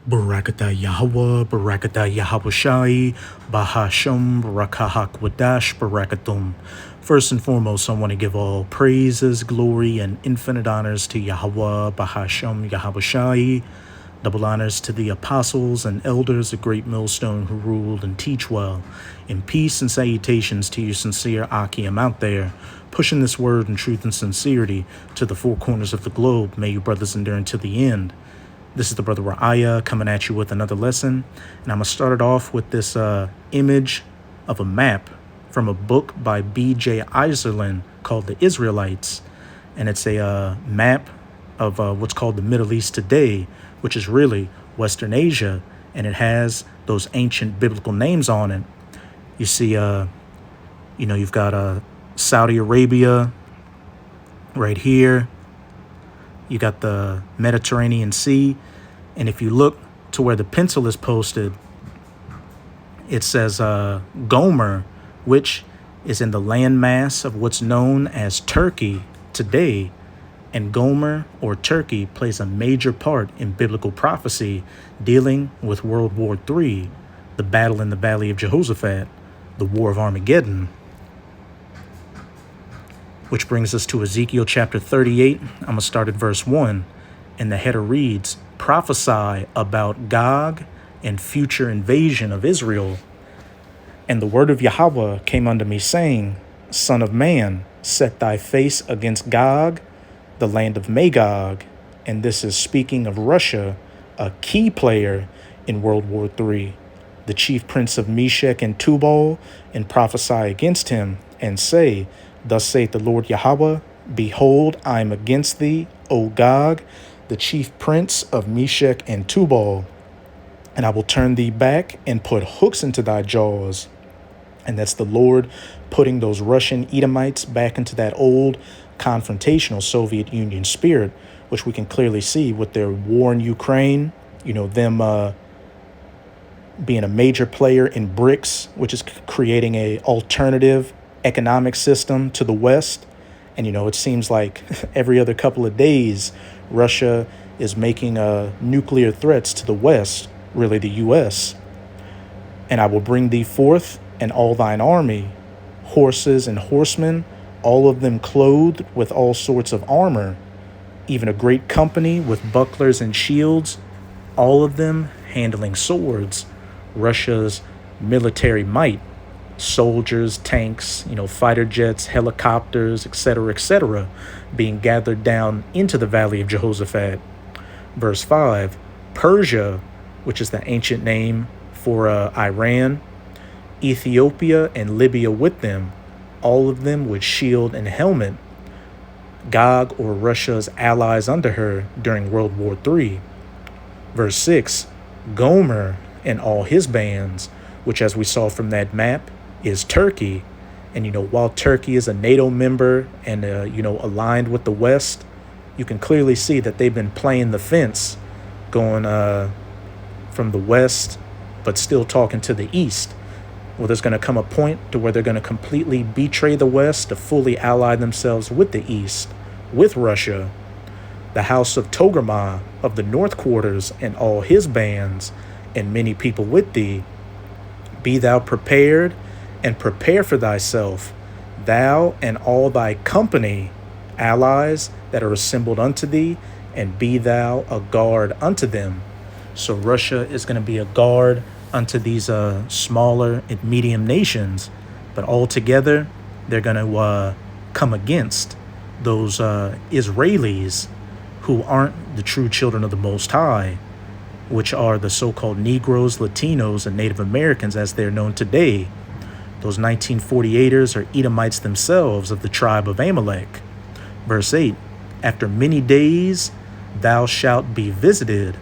Barakatah Yahweh, Barakatah Yahawashi, Bahasham, Barakahak Barakatum. First and foremost, I want to give all praises, glory, and infinite honors to Yahweh, Bahasham, Yahawashi. Double honors to the apostles and elders of Great Millstone who ruled and teach well. In peace and salutations to you sincere Akim out there, pushing this word in truth and sincerity to the four corners of the globe. May you brothers endure until the end. This is the brother Ra'aya coming at you with another lesson. And I'm going to start it off with this image of a map from a book by B.J. Iserland called The Israelites. And it's a map of what's called the Middle East today, which is really Western Asia. And it has those ancient biblical names on it. You see, you've got Saudi Arabia right here. You got the Mediterranean Sea. And if you look to where the pencil is posted, it says Gomer, which is in the landmass of what's known as Turkey today. And Gomer, or Turkey, plays a major part in biblical prophecy dealing with World War III, the battle in the Valley of Jehoshaphat, the War of Armageddon. Which brings us to Ezekiel chapter 38. I'm going to start at verse 1. And the header reads, Prophesy about Gog and future invasion of Israel. And the word of Yahweh came unto me, saying, Son of man, set thy face against Gog, the land of Magog. And this is speaking of Russia, a key player in World War III, the chief prince of Meshech and Tubal, and prophesy against him, and say, Thus saith the Lord Yahweh, Behold, I am against thee, O Gog, the chief prince of Meshech and Tubal, and I will turn thee back and put hooks into thy jaws. And that's the Lord putting those Russian Edomites back into that old confrontational Soviet Union spirit, which we can clearly see with their war in Ukraine, them being a major player in BRICS, which is creating a alternative economic system to the West. And, it seems like every other couple of days, Russia is making nuclear threats to the West, really the U.S. And I will bring thee forth and all thine army, horses and horsemen, all of them clothed with all sorts of armor, even a great company with bucklers and shields, all of them handling swords, Russia's military might. Soldiers, tanks, fighter jets, helicopters, etc., being gathered down into the Valley of Jehoshaphat. Verse 5, Persia, which is the ancient name for Iran, Ethiopia and Libya with them, all of them with shield and helmet, Gog, or Russia's allies under her during World War III. Verse 6, Gomer and all his bands, which, as we saw from that map, is Turkey. And, while Turkey is a NATO member and, aligned with the West, you can clearly see that they've been playing the fence, going from the West, but still talking to the East. Well, there's going to come a point to where they're going to completely betray the West to fully ally themselves with the East, with Russia. The house of Togarmah of the North Quarters and all his bands, and many people with thee. Be thou prepared, and prepare for thyself, thou and all thy company, allies that are assembled unto thee, and be thou a guard unto them. So Russia is going to be a guard unto these smaller and medium nations, but altogether they're going to come against those Israelis who aren't the true children of the Most High, which are the so-called Negroes, Latinos, and Native Americans as they're known today. Those 1948ers are Edomites themselves of the tribe of Amalek. Verse 8, After many days thou shalt be visited.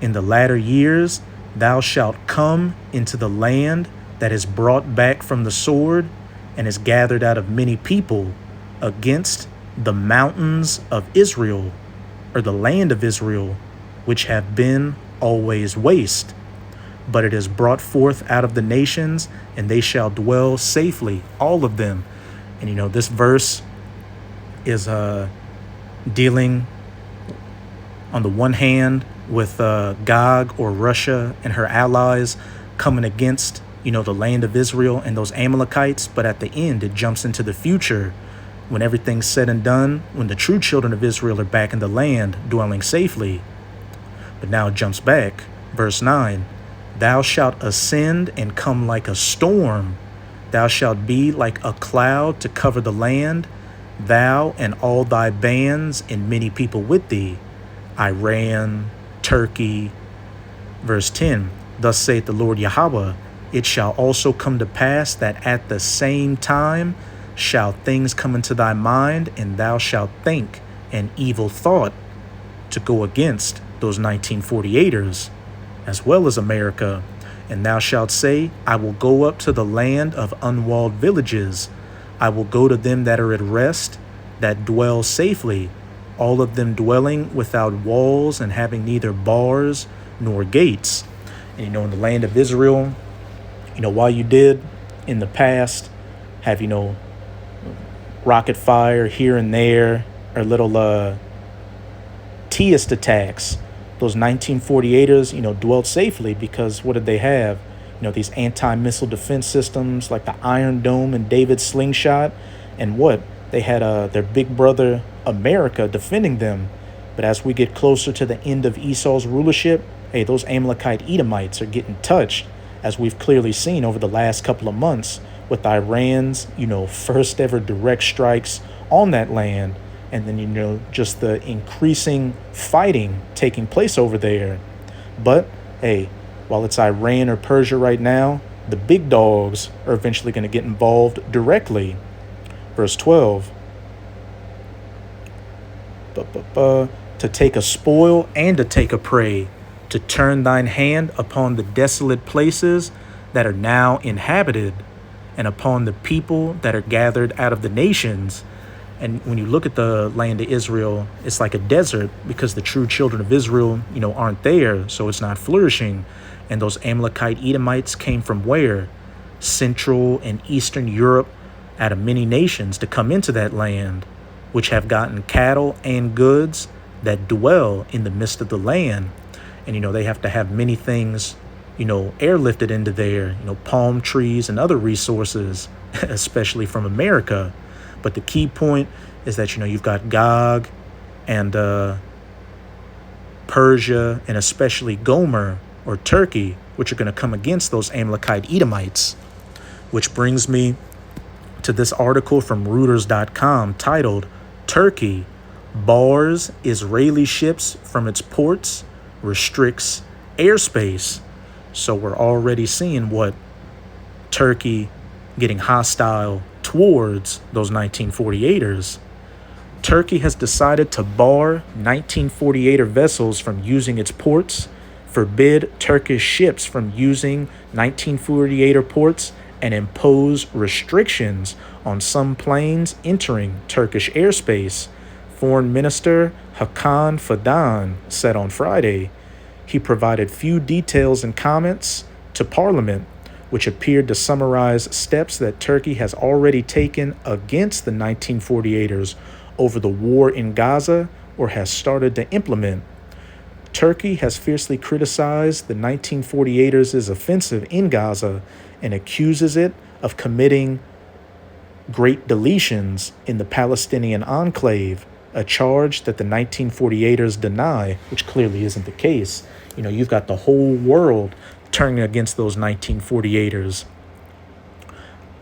In the latter years thou shalt come into the land that is brought back from the sword and is gathered out of many people against the mountains of Israel, or the land of Israel, which have been always waste. But it is brought forth out of the nations, and they shall dwell safely, all of them. And this verse is dealing on the one hand with Gog or Russia and her allies coming against, the land of Israel and those Amalekites. But at the end, it jumps into the future when everything's said and done, when the true children of Israel are back in the land, dwelling safely. But now it jumps back. Verse 9, thou shalt ascend and come like a storm. Thou shalt be like a cloud to cover the land, thou and all thy bands and many people with thee. Iran, Turkey. Verse 10, thus saith the Lord Yahweh, it shall also come to pass that at the same time shall things come into thy mind, and thou shalt think an evil thought to go against those 1948ers, as well as America. And thou shalt say, I will go up to the land of unwalled villages. I will go to them that are at rest, that dwell safely, all of them dwelling without walls and having neither bars nor gates. And in the land of Israel, while you did in the past have, rocket fire here and there, or little Teist attacks, those 1948ers, dwelt safely because what did they have? These anti-missile defense systems like the Iron Dome and David's slingshot. And what? They had their big brother America defending them. But as we get closer to the end of Esau's rulership, hey, those Amalekite Edomites are getting touched, as we've clearly seen over the last couple of months with Iran's, first ever direct strikes on that land. And then, just the increasing fighting taking place over there. But, hey, while it's Iran or Persia right now, the big dogs are eventually going to get involved directly. Verse 12. To take a spoil and to take a prey, to turn thine hand upon the desolate places that are now inhabited, and upon the people that are gathered out of the nations. And when you look at the land of Israel, it's like a desert because the true children of Israel, aren't there. So it's not flourishing. And those Amalekite Edomites came from where? Central and Eastern Europe, out of many nations to come into that land, which have gotten cattle and goods that dwell in the midst of the land. And, they have to have many things, airlifted into there, palm trees and other resources, especially from America. But the key point is that, you've got Gog and Persia and especially Gomer or Turkey, which are going to come against those Amalekite Edomites. Which brings me to this article from Reuters.com titled, Turkey bars Israeli ships from its ports, restricts airspace. So we're already seeing what Turkey getting hostile towards those 1948ers. Turkey has decided to bar 1948er vessels from using its ports, forbid Turkish ships from using 1948er ports, and impose restrictions on some planes entering Turkish airspace, Foreign Minister Hakan Fidan said on Friday. He provided few details and comments to Parliament, which appeared to summarize steps that Turkey has already taken against the 1948ers over the war in Gaza or has started to implement. Turkey has fiercely criticized the 1948ers' offensive in Gaza and accuses it of committing great deletions in the Palestinian enclave, a charge that the 1948ers deny, which clearly isn't the case. You've got the whole world turning against those 1948ers.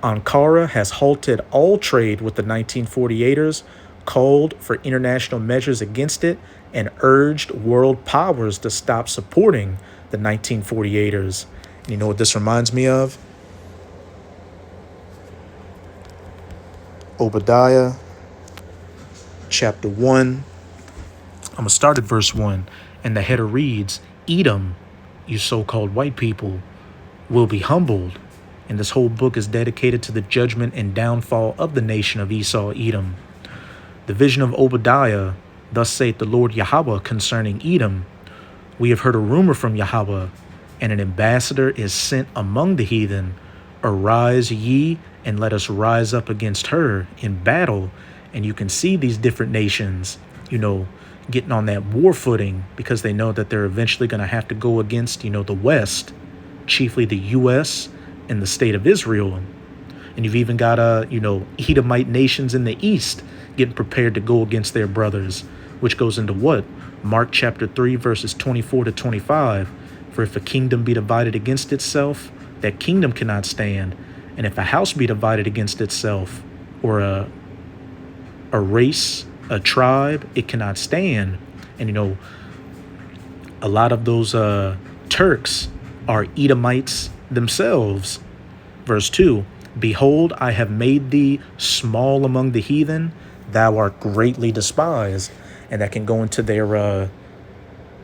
Ankara has halted all trade with the 1948ers, called for international measures against it, and urged world powers to stop supporting the 1948ers. And you know what this reminds me of? Obadiah chapter 1. I'm going to start at verse 1. And the header reads, Edom, you so-called white people, will be humbled. And this whole book is dedicated to the judgment and downfall of the nation of Esau, Edom. The vision of Obadiah, thus saith the Lord Yahweh concerning Edom. We have heard a rumor from Yahweh, and an ambassador is sent among the heathen. Arise ye, and let us rise up against her in battle. And you can see these different nations, getting on that war footing because they know that they're eventually going to have to go against, the West, chiefly the U.S. and the state of Israel. And you've even got, Edomite nations in the East getting prepared to go against their brothers, which goes into what? Mark chapter 3, verses 24 to 25. For if a kingdom be divided against itself, that kingdom cannot stand. And if a house be divided against itself, or a race, a tribe, it cannot stand. And, a lot of those Turks are Edomites themselves. Verse 2, behold, I have made thee small among the heathen, thou art greatly despised. And that can go into their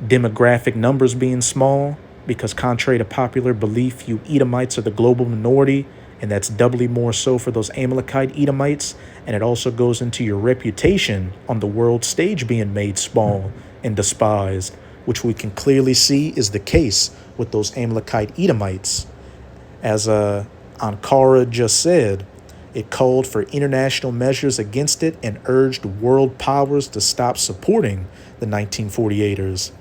demographic numbers being small, because contrary to popular belief, you Edomites are the global minority, and that's doubly more so for those Amalekite Edomites. And it also goes into your reputation on the world stage being made small and despised, which we can clearly see is the case with those Amalekite Edomites. As Ankara just said, it called for international measures against it and urged world powers to stop supporting the 1948ers.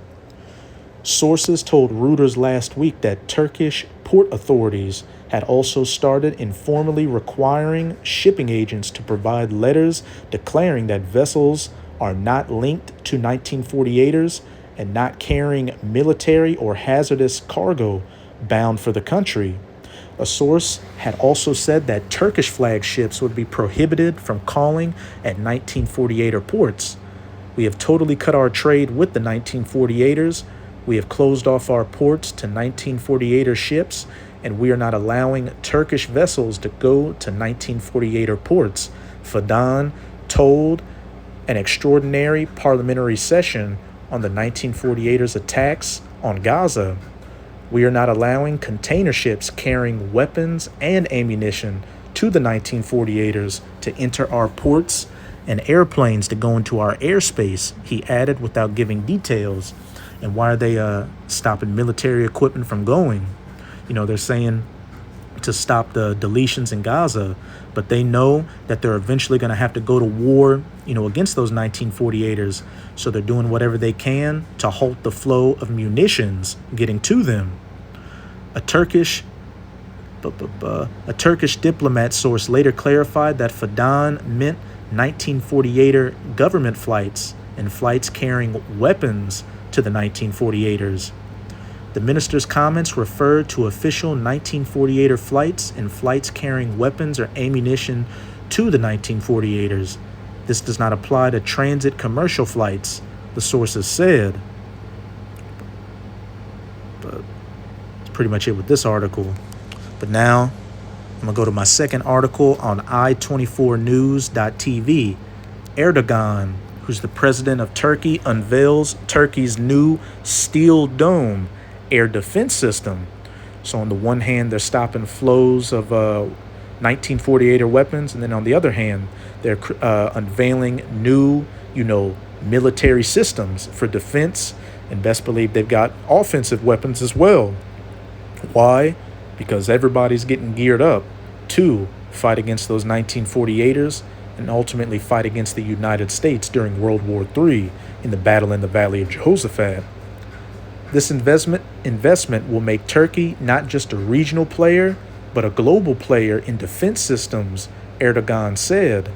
Sources told Reuters last week that Turkish port authorities had also started informally requiring shipping agents to provide letters declaring that vessels are not linked to 1948ers and not carrying military or hazardous cargo bound for the country. A source had also said that Turkish flag ships would be prohibited from calling at 1948er ports. We have totally cut our trade with the 1948ers. We have closed off our ports to 1948er ships, and we are not allowing Turkish vessels to go to 1948er ports. Fidan told an extraordinary parliamentary session on the 1948ers' attacks on Gaza. We are not allowing container ships carrying weapons and ammunition to the 1948ers to enter our ports and airplanes to go into our airspace, he added without giving details. And why are they stopping military equipment from going? They're saying to stop the deletions in Gaza, but they know that they're eventually going to have to go to war, against those 1948ers. So they're doing whatever they can to halt the flow of munitions getting to them. A Turkish diplomat source later clarified that Fidan meant 1948er government flights and flights carrying weapons to the 1948ers. The minister's comments referred to official 1948er flights and flights carrying weapons or ammunition to the 1948ers. This does not apply to transit commercial flights, the sources said. But that's pretty much it with this article. But now I'm going to go to my second article on i24news.tv. Erdogan, who's the president of Turkey, unveils Turkey's new Steel Dome air defense system. So on the one hand, they're stopping flows of 1948er weapons, and then on the other hand, they're unveiling new, military systems for defense, and best believe they've got offensive weapons as well. Why? Because everybody's getting geared up to fight against those 1948ers and ultimately fight against the United States during World War III in the battle in the Valley of Jehoshaphat. This investment will make Turkey not just a regional player, but a global player in defense systems, Erdogan said.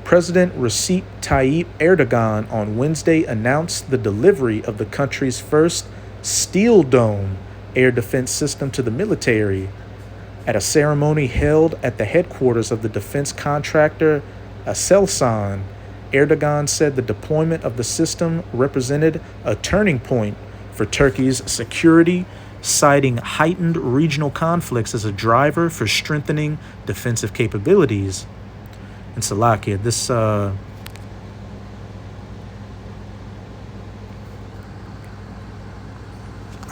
President Recep Tayyip Erdogan on Wednesday announced the delivery of the country's first Steel Dome air defense system to the military. At a ceremony held at the headquarters of the defense contractor Aselsan, Erdogan said the deployment of the system represented a turning point for Turkey's security, citing heightened regional conflicts as a driver for strengthening defensive capabilities. And Salakia, this I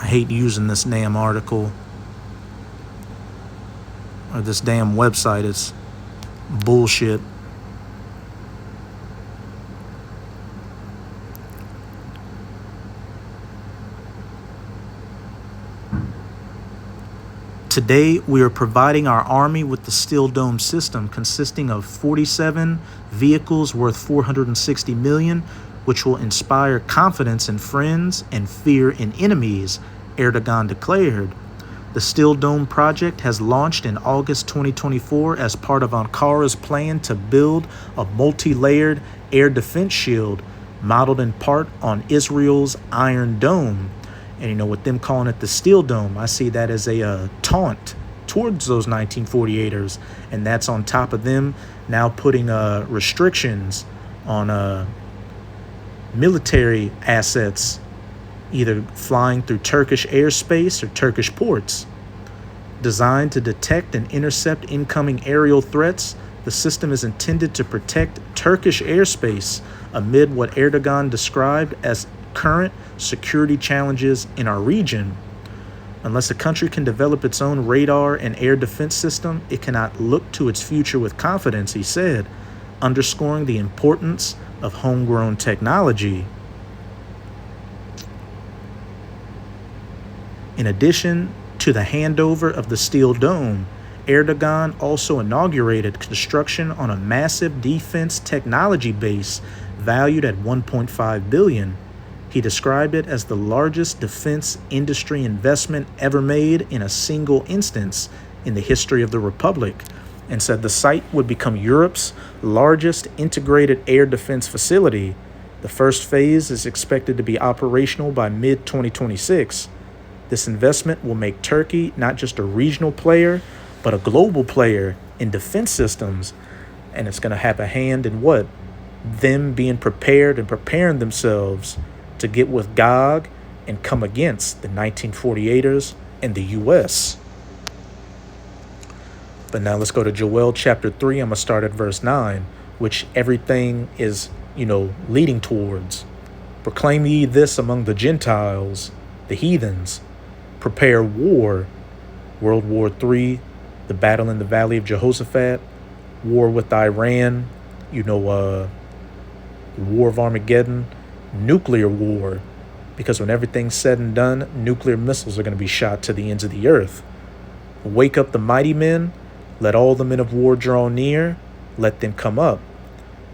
hate using this damn article or this damn website. It's bullshit. Today, we are providing our Army with the Steel Dome system consisting of 47 vehicles worth $460 million, which will inspire confidence in friends and fear in enemies, Erdogan declared. The Steel Dome project has launched in August 2024 as part of Ankara's plan to build a multi-layered air defense shield modeled in part on Israel's Iron Dome. And with them calling it the Steel Dome, I see that as a taunt towards those 1948ers, and that's on top of them now putting restrictions on military assets, either flying through Turkish airspace or Turkish ports. Designed to detect and intercept incoming aerial threats, the system is intended to protect Turkish airspace amid what Erdogan described as current security challenges in our region. Unless a country can develop its own radar and air defense system, it cannot look to its future with confidence, he said, underscoring the importance of homegrown technology. In addition to the handover of the Steel Dome, Erdogan also inaugurated construction on a massive defense technology base valued at $1.5 billion. He described it as the largest defense industry investment ever made in a single instance in the history of the Republic, and said the site would become Europe's largest integrated air defense facility. The first phase is expected to be operational by mid-2026. This investment will make Turkey not just a regional player, but a global player in defense systems, and it's going to have a hand in what? Them being prepared and preparing themselves to get with Gog and come against the 1948ers and the U.S. But now let's go to Joel chapter 3. I'm going to start at verse 9, which everything is, leading towards. Proclaim ye this among the Gentiles, the heathens. Prepare war. World War III, the battle in the Valley of Jehoshaphat, war with Iran, war of Armageddon, nuclear war, because when everything's said and done, nuclear missiles are going to be shot to the ends of the earth. Wake up the mighty men, let all the men of war draw near, let them come up.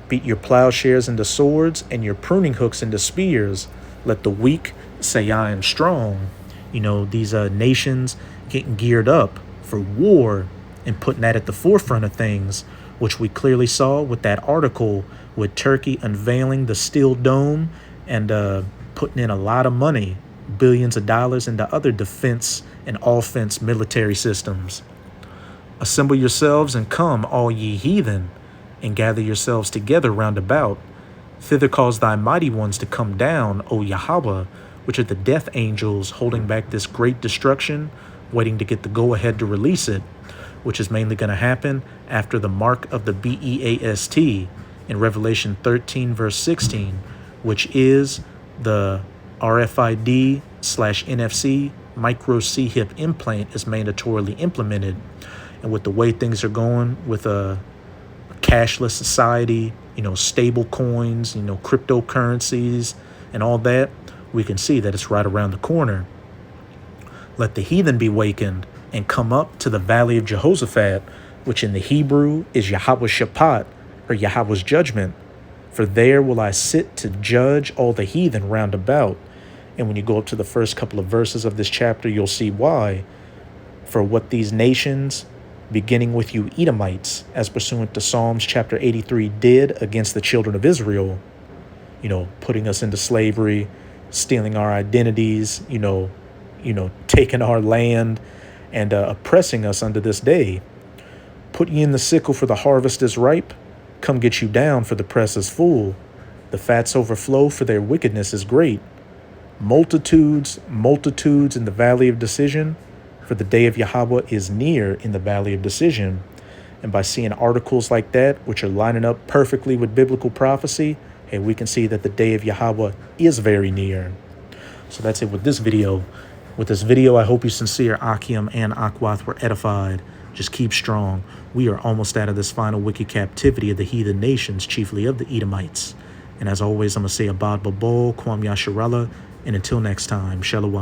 Beat your plowshares into swords and your pruning hooks into spears. Let the weak say, I am strong. These nations getting geared up for war and putting that at the forefront of things, which we clearly saw with that article with Turkey unveiling the Steel Dome and putting in a lot of money, billions of dollars, into other defense and offense military systems. Assemble yourselves and come, all ye heathen, and gather yourselves together round about. Thither cause thy mighty ones to come down, O Yahweh, which are the death angels holding back this great destruction, waiting to get the go-ahead to release it, which is mainly going to happen after the mark of the BEAST in Revelation 13, verse 16, which is the RFID/NFC micro C-hip implant is mandatorily implemented. And with the way things are going with a cashless society, stable coins, cryptocurrencies and all that, we can see that it's right around the corner. Let the heathen be wakened and come up to the Valley of Jehoshaphat, which in the Hebrew is Yahweh's Shaphat, or Yahweh's judgment. For there will I sit to judge all the heathen round about. And when you go up to the first couple of verses of this chapter, you'll see why. For what these nations, beginning with you Edomites, as pursuant to Psalms chapter 83, did against the children of Israel, putting us into slavery, stealing our identities, taking our land, and oppressing us unto this day. Put ye in the sickle, for the harvest is ripe. Come get you down, for the press is full. The fats overflow, for their wickedness is great. Multitudes, multitudes in the valley of decision, for the day of Yahweh is near in the valley of decision. And by seeing articles like that, which are lining up perfectly with biblical prophecy, hey, we can see that the day of Yahweh is very near. So that's it with this video. With this video, I hope you sincere Akim and Akwath were edified. Just keep strong. We are almost out of this final wicked captivity of the heathen nations, chiefly of the Edomites. And as always, I'm going to say Abad Babol, Kwam Yasharallah, and until next time, Shalom.